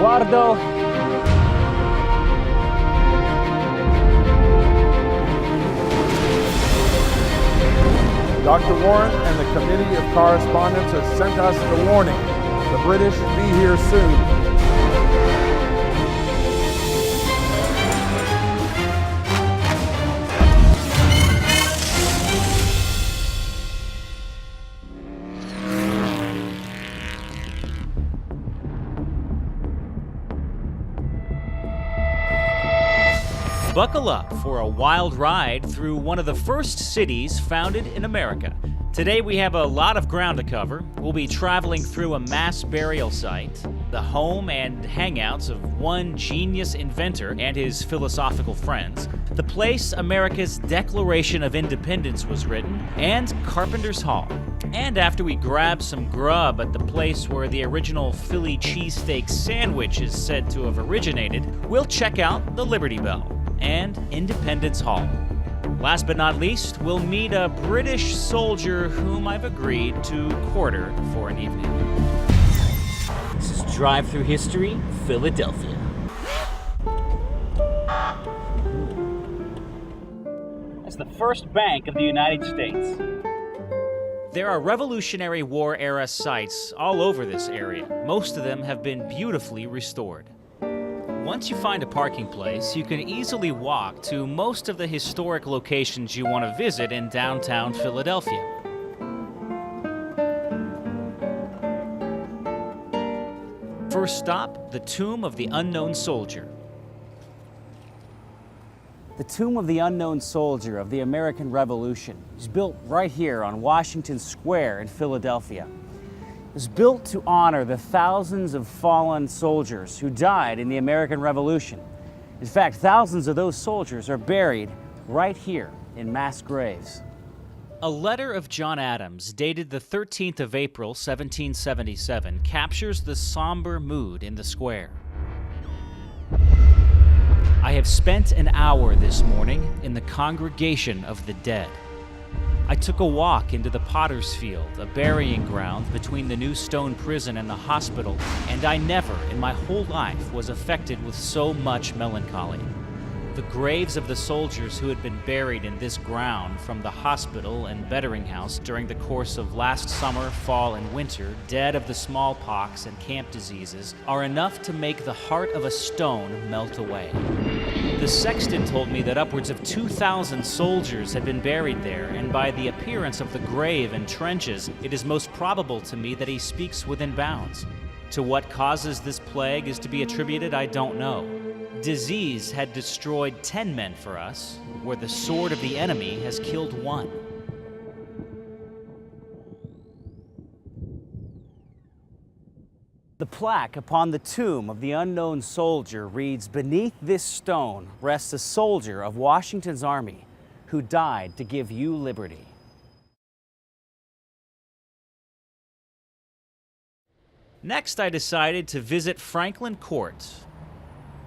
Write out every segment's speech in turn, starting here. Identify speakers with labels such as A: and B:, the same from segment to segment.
A: Guardo.
B: Dr. Warren and the Committee of Correspondence has sent us the warning. The British should be here soon.
C: Buckle up for a wild ride through one of the first cities founded in America. Today we have a lot of ground to cover. We'll be traveling through a mass burial site, the home and hangouts of one genius inventor and his philosophical friends, the place America's Declaration of Independence was written, and Carpenter's Hall. And after we grab some grub at the place where the original Philly cheesesteak sandwich is said to have originated, we'll check out the Liberty Bell and Independence Hall. Last but not least, we'll meet a British soldier whom I've agreed to quarter for an evening. This is Drive Through History, Philadelphia. That's the first bank of the United States. There are Revolutionary War era sites all over this area. Most of them have been beautifully restored. Once you find a parking place, you can easily walk to most of the historic locations you want to visit in downtown Philadelphia. First stop, the Tomb of the Unknown Soldier.
A: The Tomb of the Unknown Soldier of the American Revolution is built right here on Washington Square in Philadelphia. It was built to honor the thousands of fallen soldiers who died in the American Revolution. In fact, thousands of those soldiers are buried right here in mass graves.
C: A letter of John Adams, dated the 13th of April, 1777, captures the somber mood in the square. I have spent an hour this morning in the congregation of the dead. I took a walk into the Potter's Field, a burying ground between the new stone prison and the hospital, and I never in my whole life was affected with so much melancholy. The graves of the soldiers who had been buried in this ground from the hospital and bettering house during the course of last summer, fall, and winter, dead of the smallpox and camp diseases, are enough to make the heart of a stone melt away. The sexton told me that upwards of 2,000 soldiers had been buried there, and by the appearance of the grave and trenches, it is most probable to me that he speaks within bounds. To what causes this plague is to be attributed, I don't know. Disease had destroyed 10 men for us, where the sword of the enemy has killed 1.
A: The plaque upon the tomb of the unknown soldier reads, "Beneath this stone rests a soldier of Washington's army who died to give you liberty."
C: Next, I decided to visit Franklin Court.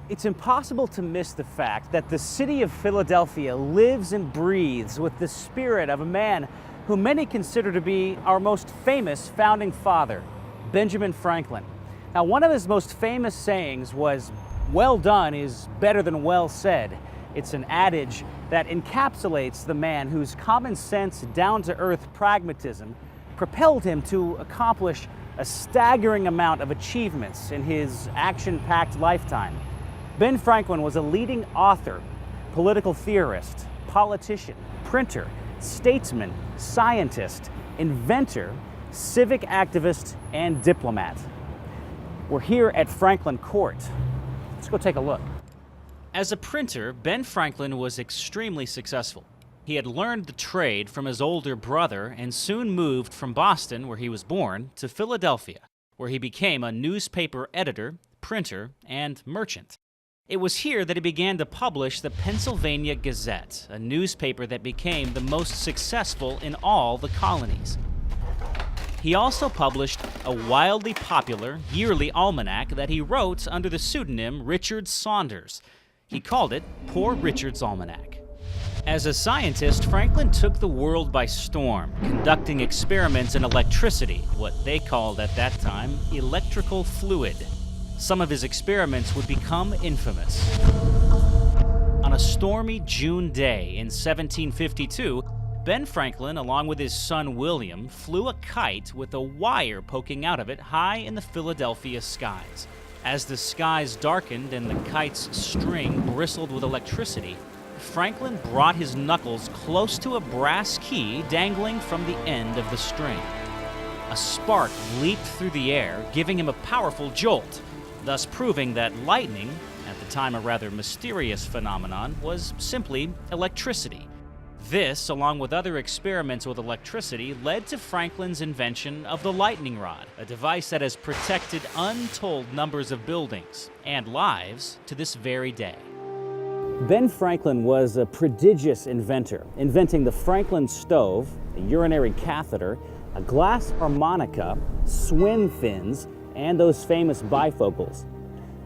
A: It's impossible to miss the fact that the city of Philadelphia lives and breathes with the spirit of a man who many consider to be our most famous founding father, Benjamin Franklin. Now, one of his most famous sayings was, "Well done is better than well said." It's an adage that encapsulates the man whose common sense, down-to-earth pragmatism propelled him to accomplish a staggering amount of achievements in his action-packed lifetime. Ben Franklin was a leading author, political theorist, politician, printer, statesman, scientist, inventor, civic activist, and diplomat. We're here at Franklin Court. Let's go take a look.
C: As a printer, Ben Franklin was extremely successful. He had learned the trade from his older brother and soon moved from Boston, where he was born, to Philadelphia, where he became a newspaper editor, printer, and merchant. It was here that he began to publish the Pennsylvania Gazette, a newspaper that became the most successful in all the colonies. He also published a wildly popular yearly almanac that he wrote under the pseudonym Richard Saunders. He called it Poor Richard's Almanac. As a scientist, Franklin took the world by storm, conducting experiments in electricity, what they called at that time electrical fluid. Some of his experiments would become infamous. On a stormy June day in 1752, Ben Franklin, along with his son William, flew a kite with a wire poking out of it high in the Philadelphia skies. As the skies darkened and the kite's string bristled with electricity, Franklin brought his knuckles close to a brass key dangling from the end of the string. A spark leaped through the air, giving him a powerful jolt, thus proving that lightning, at the time a rather mysterious phenomenon, was simply electricity. This, along with other experiments with electricity, led to Franklin's invention of the lightning rod, a device that has protected untold numbers of buildings and lives to this very day.
A: Ben Franklin was a prodigious inventor, inventing the Franklin stove, a urinary catheter, a glass harmonica, swim fins, and those famous bifocals.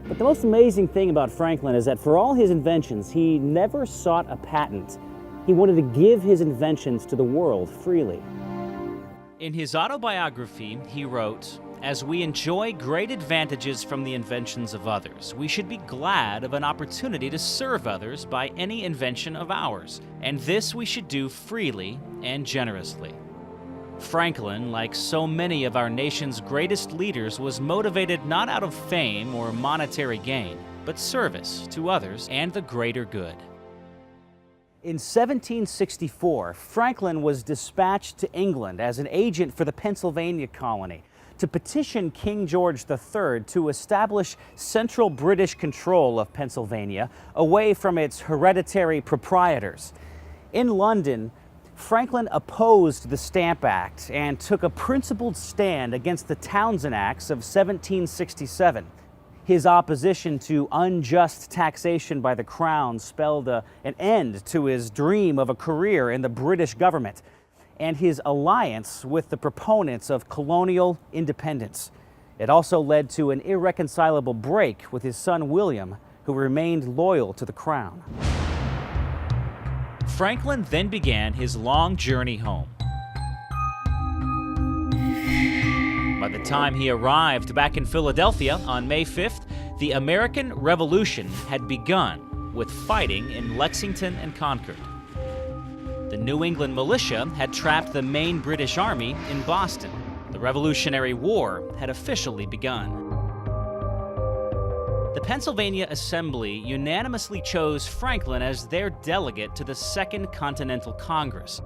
A: But the most amazing thing about Franklin is that for all his inventions, he never sought a patent. He wanted to give his inventions to the world freely.
C: In his autobiography, he wrote, "As we enjoy great advantages from the inventions of others, we should be glad of an opportunity to serve others by any invention of ours, and this we should do freely and generously." Franklin, like so many of our nation's greatest leaders, was motivated not out of fame or monetary gain, but service to others and the greater good.
A: In 1764, Franklin was dispatched to England as an agent for the Pennsylvania colony to petition King George III to establish central British control of Pennsylvania away from its hereditary proprietors. In London, Franklin opposed the Stamp Act and took a principled stand against the Townshend Acts of 1767. His opposition to unjust taxation by the Crown spelled an end to his dream of a career in the British government, and his alliance with the proponents of colonial independence. It also led to an irreconcilable break with his son William, who remained loyal to the Crown.
C: Franklin then began his long journey home. By the time he arrived back in Philadelphia on May 5th, the American Revolution had begun, with fighting in Lexington and Concord. The New England militia had trapped the main British army in Boston. The Revolutionary War had officially begun. The Pennsylvania Assembly unanimously chose Franklin as their delegate to the Second Continental Congress.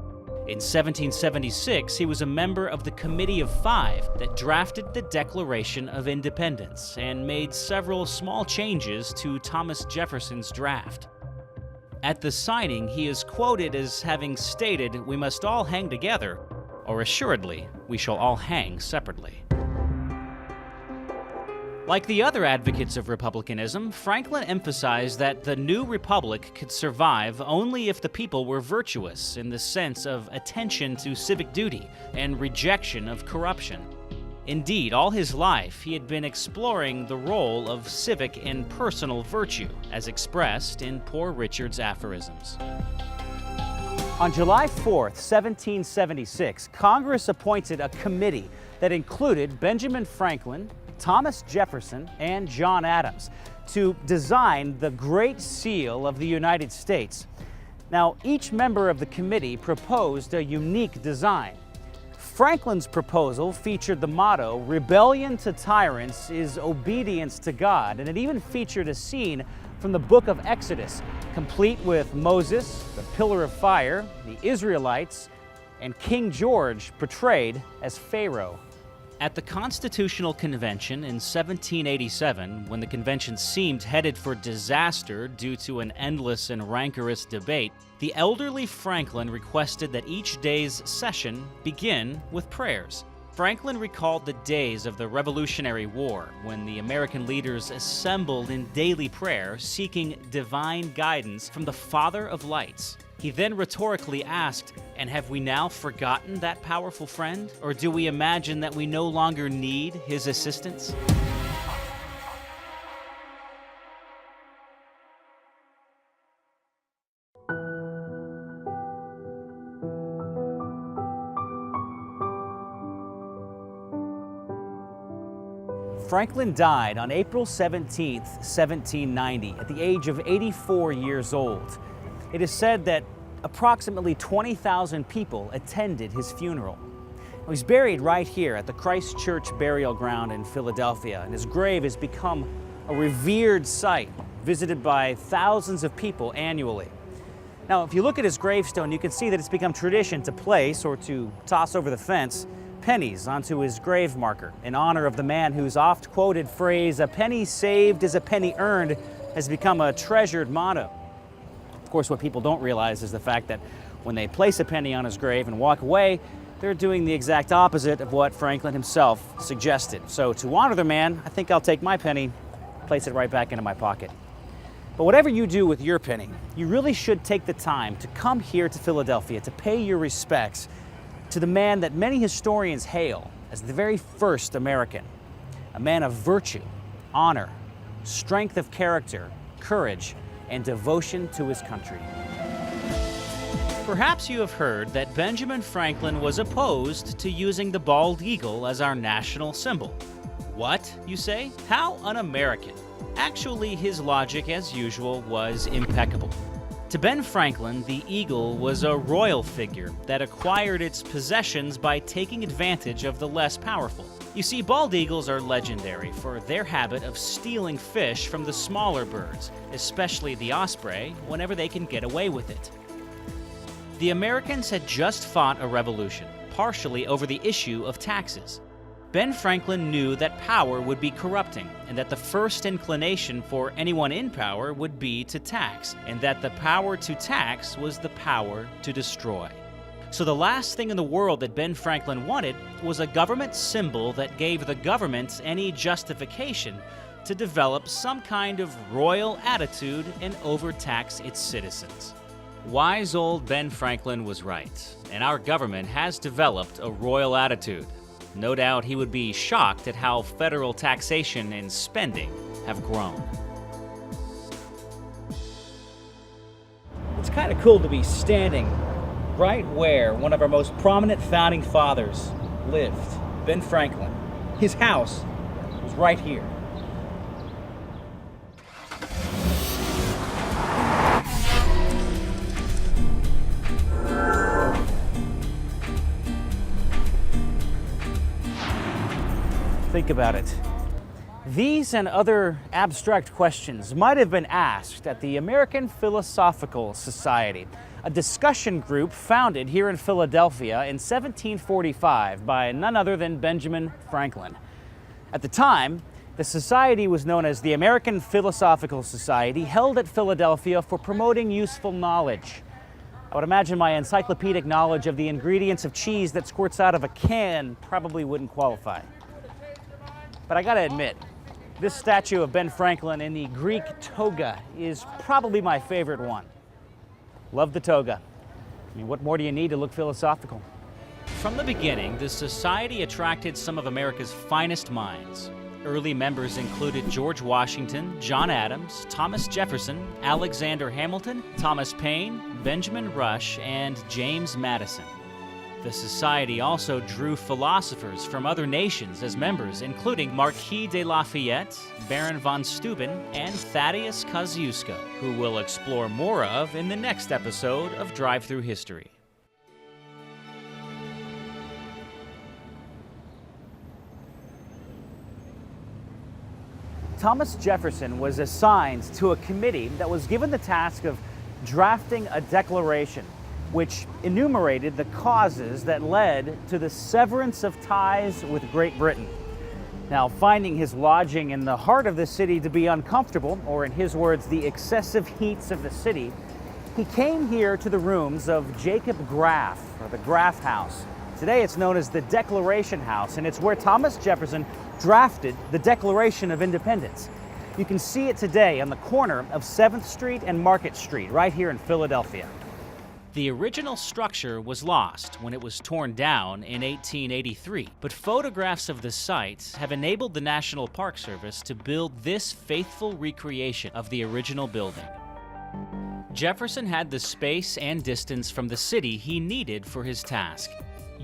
C: In 1776, he was a member of the Committee of Five that drafted the Declaration of Independence and made several small changes to Thomas Jefferson's draft. At the signing, he is quoted as having stated, "We must all hang together, or assuredly, we shall all hang separately." Like the other advocates of republicanism, Franklin emphasized that the new republic could survive only if the people were virtuous in the sense of attention to civic duty and rejection of corruption. Indeed, all his life he had been exploring the role of civic and personal virtue, as expressed in Poor Richard's aphorisms.
A: On July 4th, 1776, Congress appointed a committee that included Benjamin Franklin, Thomas Jefferson, and John Adams to design the Great Seal of the United States. Now, each member of the committee proposed a unique design. Franklin's proposal featured the motto, "Rebellion to tyrants is obedience to God," and it even featured a scene from the book of Exodus, complete with Moses, the pillar of fire, the Israelites, and King George portrayed as Pharaoh.
C: At the Constitutional Convention in 1787, when the convention seemed headed for disaster due to an endless and rancorous debate, the elderly Franklin requested that each day's session begin with prayers. Franklin recalled the days of the Revolutionary War, when the American leaders assembled in daily prayer, seeking divine guidance from the Father of Lights. He then rhetorically asked, "And have we now forgotten that powerful friend? Or do we imagine that we no longer need his assistance?"
A: Franklin died on April 17, 1790, at the age of 84 years old. It is said that approximately 20,000 people attended his funeral. He's buried right here at the Christ Church Burial Ground in Philadelphia, and his grave has become a revered site visited by thousands of people annually. Now, if you look at his gravestone, you can see that it's become tradition to place or to toss over the fence pennies onto his grave marker in honor of the man whose oft-quoted phrase, "A penny saved is a penny earned," has become a treasured motto. Of course, what people don't realize is the fact that when they place a penny on his grave and walk away, they're doing the exact opposite of what Franklin himself suggested. So to honor the man, I think I'll take my penny, place it right back into my pocket. But whatever you do with your penny, you really should take the time to come here to Philadelphia to pay your respects to the man that many historians hail as the very first American, a man of virtue, honor, strength of character, courage, and devotion to his country.
C: Perhaps you have heard that Benjamin Franklin was opposed to using the bald eagle as our national symbol. What, you say? How un-American. Actually, his logic, as usual, was impeccable. To Ben Franklin, the eagle was a royal figure that acquired its possessions by taking advantage of the less powerful. You see, bald eagles are legendary for their habit of stealing fish from the smaller birds, especially the osprey, whenever they can get away with it. The Americans had just fought a revolution, partially over the issue of taxes. Ben Franklin knew that power would be corrupting, and that the first inclination for anyone in power would be to tax, and that the power to tax was the power to destroy. So the last thing in the world that Ben Franklin wanted was a government symbol that gave the government any justification to develop some kind of royal attitude and overtax its citizens. Wise old Ben Franklin was right, and our government has developed a royal attitude. No doubt he would be shocked at how federal taxation and spending have grown.
A: It's kind of cool to be standing right where one of our most prominent founding fathers lived, Ben Franklin. His house was right here. Think about it. These and other abstract questions might have been asked at the American Philosophical Society, a discussion group founded here in Philadelphia in 1745 by none other than Benjamin Franklin. At the time, the society was known as the American Philosophical Society, held at Philadelphia for promoting useful knowledge. I would imagine my encyclopedic knowledge of the ingredients of cheese that squirts out of a can probably wouldn't qualify. But I gotta admit, this statue of Ben Franklin in the Greek toga is probably my favorite one. Love the toga. I mean, what more do you need to look philosophical?
C: From the beginning, the society attracted some of America's finest minds. Early members included George Washington, John Adams, Thomas Jefferson, Alexander Hamilton, Thomas Paine, Benjamin Rush, and James Madison. The society also drew philosophers from other nations as members, including Marquis de Lafayette, Baron von Steuben, and Thaddeus Kosciuszko, who we'll explore more of in the next episode of Drive Through History.
A: Thomas Jefferson was assigned to a committee that was given the task of drafting a declaration which enumerated the causes that led to the severance of ties with Great Britain. Now, finding his lodging in the heart of the city to be uncomfortable, or in his words, the excessive heats of the city, he came here to the rooms of Jacob Graff, or the Graff House. Today it's known as the Declaration House, and it's where Thomas Jefferson drafted the Declaration of Independence. You can see it today on the corner of 7th Street and Market Street, right here in Philadelphia.
C: The original structure was lost when it was torn down in 1883, but photographs of the site have enabled the National Park Service to build this faithful recreation of the original building. Jefferson had the space and distance from the city he needed for his task.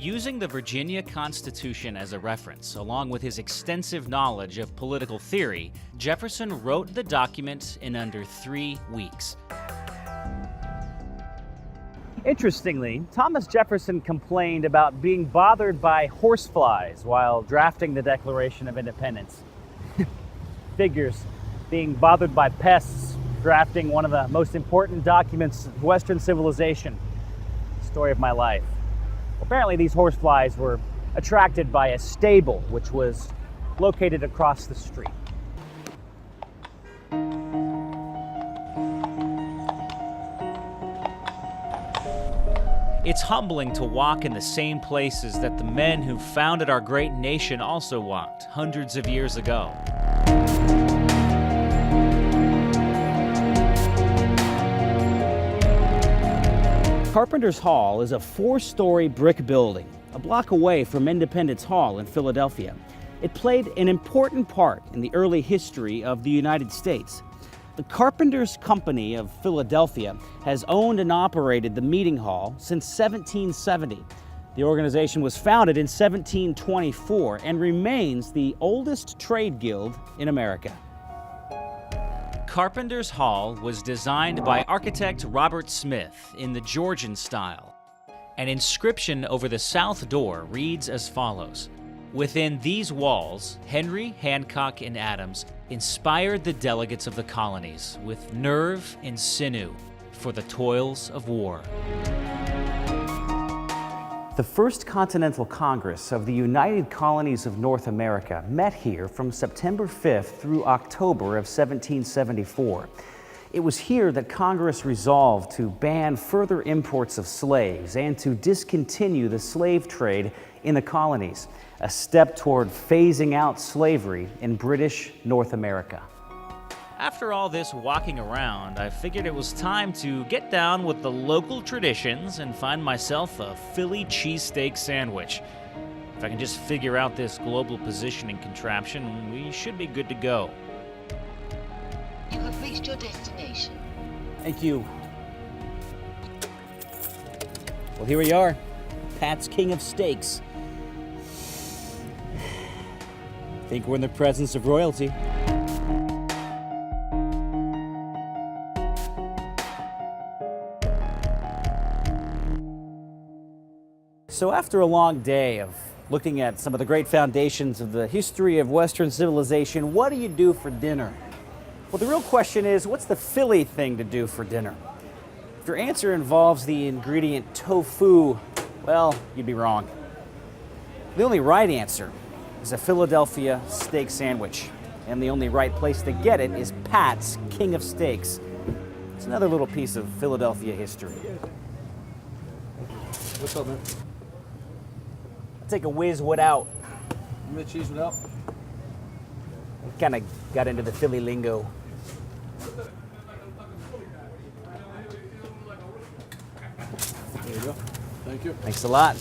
C: Using the Virginia Constitution as a reference, along with his extensive knowledge of political theory, Jefferson wrote the document in under 3 weeks.
A: Interestingly, Thomas Jefferson complained about being bothered by horseflies while drafting the Declaration of Independence. Figures, being bothered by pests, drafting one of the most important documents of Western civilization. Story of my life. Apparently these horseflies were attracted by a stable which was located across the street.
C: It's humbling to walk in the same places that the men who founded our great nation also walked hundreds of years ago.
A: Carpenter's Hall is a 4-story brick building, a block away from Independence Hall in Philadelphia. It played an important part in the early history of the United States. The Carpenters Company of Philadelphia has owned and operated the meeting hall since 1770. The organization was founded in 1724 and remains the oldest trade guild in America.
C: Carpenter's Hall was designed by architect Robert Smith in the Georgian style. An inscription over the south door reads as follows: "Within these walls, Henry, Hancock, and Adams inspired the delegates of the colonies with nerve and sinew for the toils of war."
A: The First Continental Congress of the United Colonies of North America met here from September 5th through October of 1774. It was here that Congress resolved to ban further imports of slaves and to discontinue the slave trade in the colonies, a step toward phasing out slavery in British North America.
C: After all this walking around, I figured it was time to get down with the local traditions and find myself a Philly cheesesteak sandwich. If I can just figure out this global positioning contraption, we should be good to go.
D: You have reached your destination.
A: Thank you. Well, here we are, Pat's King of Steaks. Think we're in the presence of royalty. So after a long day of looking at some of the great foundations of the history of Western civilization, what do you do for dinner? Well, the real question is, what's the Philly thing to do for dinner? If your answer involves the ingredient tofu, well, you'd be wrong. The only right answer is a Philadelphia steak sandwich. And the only right place to get it is Pat's King of Steaks. It's another little piece of Philadelphia history.
B: What's up, man?
A: Take a whiz without.
B: You want cheese without?
A: Kind of got into the Philly lingo.
B: There you go. Thank you.
A: Thanks a lot.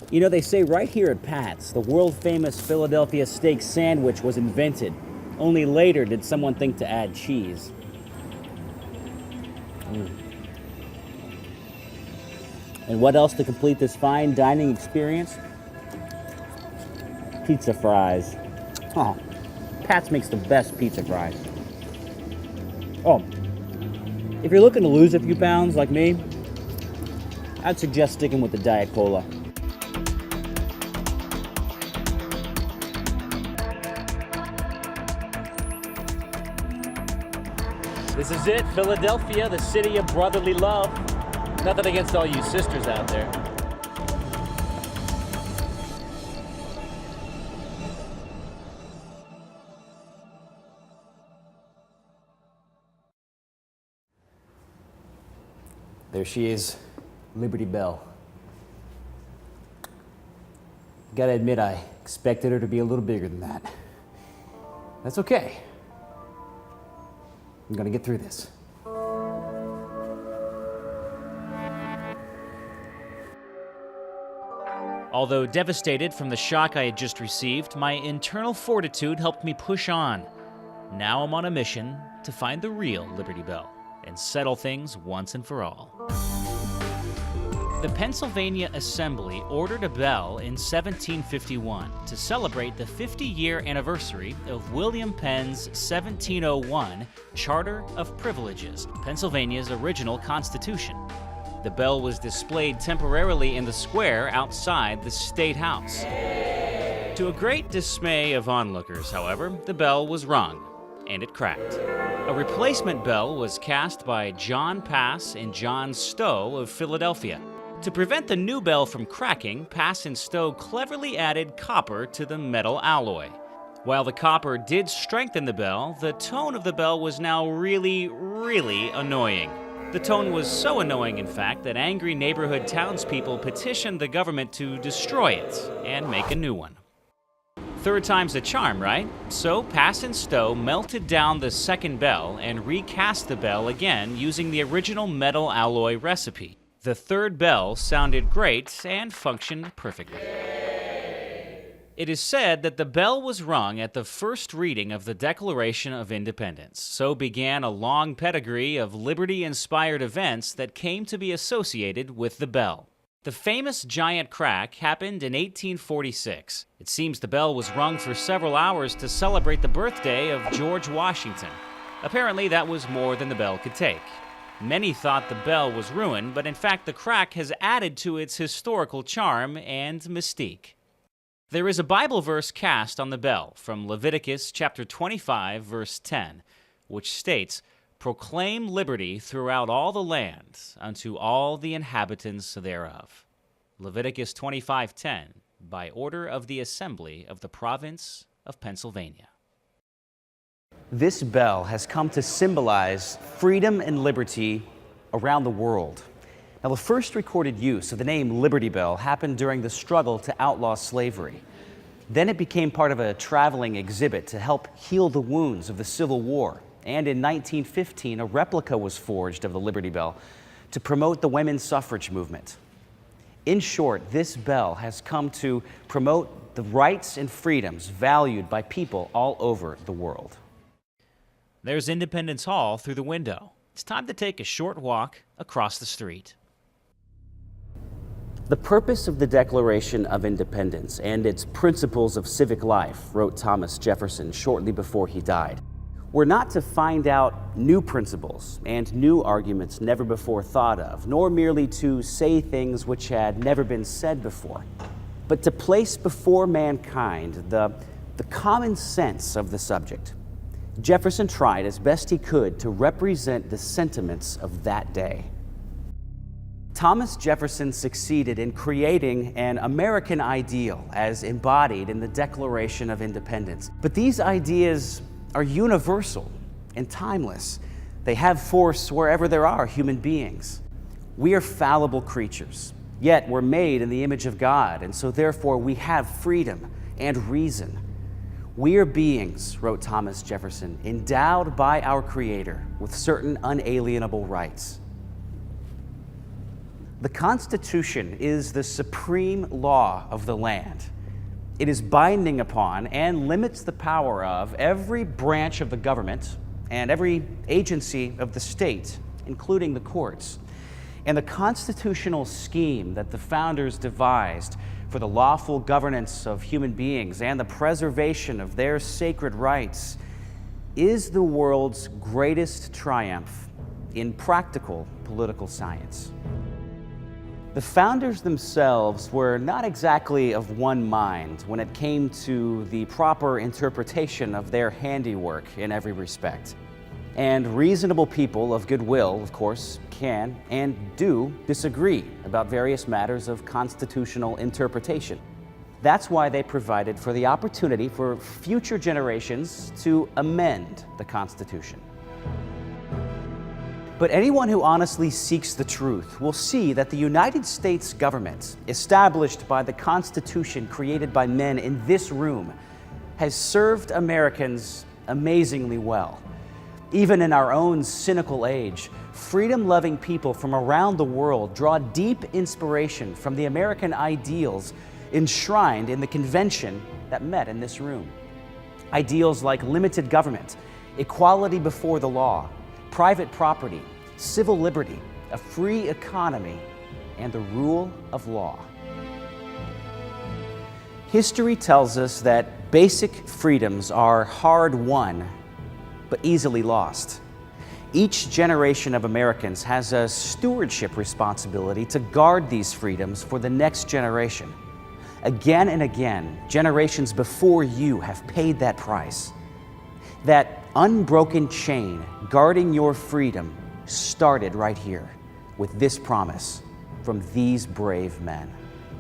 A: You know, they say right here at Pat's, the world-famous Philadelphia steak sandwich was invented. Only later did someone think to add cheese. And what else to complete this fine dining experience? Pizza fries. Oh, Pat's makes the best pizza fries. Oh, if you're looking to lose a few pounds like me, I'd suggest sticking with the Diet Cola. This is it, Philadelphia, the city of brotherly love. Nothing against all you sisters out there. There she is, Liberty Bell. Gotta admit, I expected her to be a little bigger than that. That's okay. I'm gonna get through this.
C: Although devastated from the shock I had just received, my internal fortitude helped me push on. Now I'm on a mission to find the real Liberty Bell and settle things once and for all. The Pennsylvania Assembly ordered a bell in 1751 to celebrate the 50-year anniversary of William Penn's 1701 Charter of Privileges, Pennsylvania's original constitution. The bell was displayed temporarily in the square outside the State House. To a great dismay of onlookers, however, the bell was rung, and it cracked. A replacement bell was cast by John Pass and John Stowe of Philadelphia. To prevent the new bell from cracking, Pass and Stowe cleverly added copper to the metal alloy. While the copper did strengthen the bell, the tone of the bell was now really annoying. The tone was so annoying, in fact, that angry neighborhood townspeople petitioned the government to destroy it and make a new one. Third time's a charm, right? So Pass and Stowe melted down the second bell and recast the bell again using the original metal alloy recipe. The third bell sounded great and functioned perfectly. It is said that the bell was rung at the first reading of the Declaration of Independence. So began a long pedigree of liberty-inspired events that came to be associated with the bell. The famous giant crack happened in 1846. It seems the bell was rung for several hours to celebrate the birthday of George Washington. Apparently, that was more than the bell could take. Many thought the bell was ruined, but in fact the crack has added to its historical charm and mystique. There is a Bible verse cast on the bell from Leviticus chapter 25, verse 10, which states, "Proclaim liberty throughout all the land unto all the inhabitants thereof." Leviticus 25:10, by order of the Assembly of the Province of Pennsylvania.
A: This bell has come to symbolize freedom and liberty around the world. Now, the first recorded use of the name Liberty Bell happened during the struggle to outlaw slavery. Then it became part of a traveling exhibit to help heal the wounds of the Civil War. And in 1915, a replica was forged of the Liberty Bell to promote the women's suffrage movement. In short, this bell has come to promote the rights and freedoms valued by people all over the world.
C: There's Independence Hall through the window. It's time to take a short walk across the street.
A: The purpose of the Declaration of Independence and its principles of civic life, wrote Thomas Jefferson shortly before he died, were not to find out new principles and new arguments never before thought of, nor merely to say things which had never been said before, but to place before mankind the common sense of the subject. Jefferson tried as best he could to represent the sentiments of that day. Thomas Jefferson succeeded in creating an American ideal as embodied in the Declaration of Independence. But these ideas are universal and timeless. They have force wherever there are human beings. We are fallible creatures, yet we're made in the image of God, and so therefore we have freedom and reason. We are beings, wrote Thomas Jefferson, endowed by our Creator with certain unalienable rights. The Constitution is the supreme law of the land. It is binding upon and limits the power of every branch of the government and every agency of the state, including the courts. And the constitutional scheme that the founders devised for the lawful governance of human beings and the preservation of their sacred rights is the world's greatest triumph in practical political science. The founders themselves were not exactly of one mind when it came to the proper interpretation of their handiwork in every respect. And reasonable people of goodwill, of course, can and do disagree about various matters of constitutional interpretation. That's why they provided for the opportunity for future generations to amend the Constitution. But anyone who honestly seeks the truth will see that the United States government, established by the Constitution created by men in this room, has served Americans amazingly well. Even in our own cynical age, freedom-loving people from around the world draw deep inspiration from the American ideals enshrined in the convention that met in this room. Ideals like limited government, equality before the law, private property, civil liberty, a free economy, and the rule of law. History tells us that basic freedoms are hard won, but easily lost. Each generation of Americans has a stewardship responsibility to guard these freedoms for the next generation. Again and again, generations before you have paid that price. That unbroken chain guarding your freedom started right here with this promise from these brave men.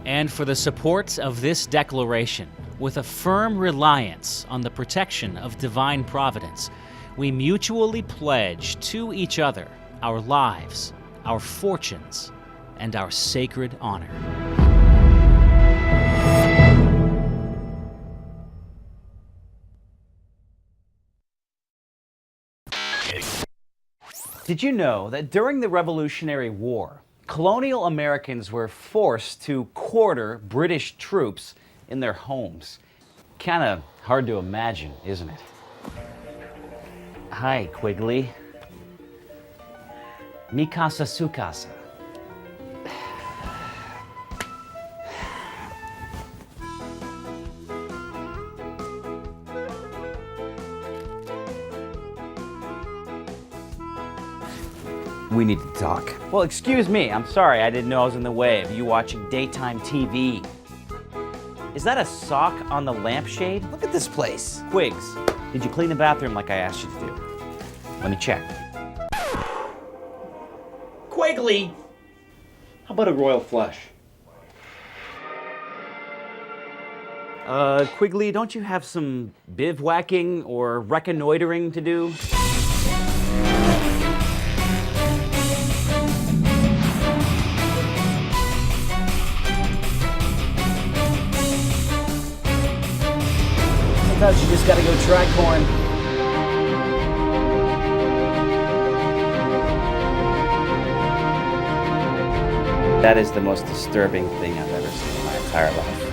C: And for the support of this declaration, with a firm reliance on the protection of divine providence, we mutually pledge to each other our lives, our fortunes, and our sacred honor.
A: Did you know that during the Revolutionary War, colonial Americans were forced to quarter British troops in their homes? Kind of hard to imagine, isn't it? Hi, Quigley. Mi casa, su casa. We need to talk. Well, excuse me. I'm sorry. I didn't know I was in the way of you watching daytime TV. Is that a sock on the lampshade? Look at this place. Quigs, did you clean the bathroom like I asked you to do? Let me check. Quigley! How about a royal flush? Quigley, don't you have some bivouacking or reconnoitering to do? Sometimes you just gotta go try corn. That is the most disturbing thing I've ever seen in my entire life.